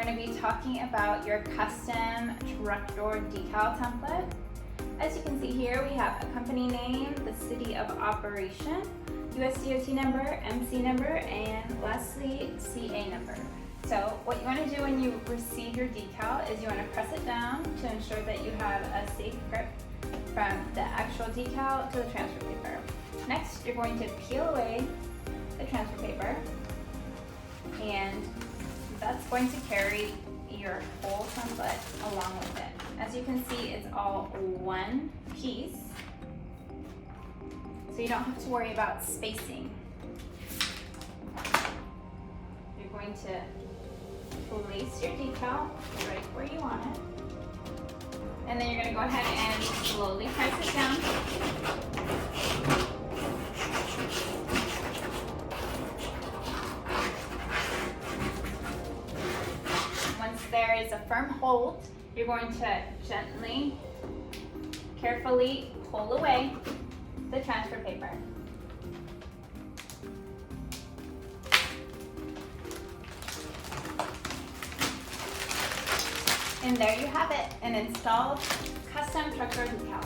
going to be talking about your custom truck door decal template. As you can see here, we have a company name, the city of operation, USDOT number, MC number, and lastly, CA number. So what you want to do when you receive your decal is you want to press it down to ensure that you have a safe grip from the actual decal to the transfer paper. Next, you're going to peel away the transfer paper, and that's going to carry your whole template along with it. As you can see, it's all one piece, so you don't have to worry about spacing. You're going to place your decal right where you want it, and then you're going to go ahead and slowly press it down. Once there is a firm hold, you're going to gently, carefully pull away the transfer paper. And there you have it, an installed custom truck door decal.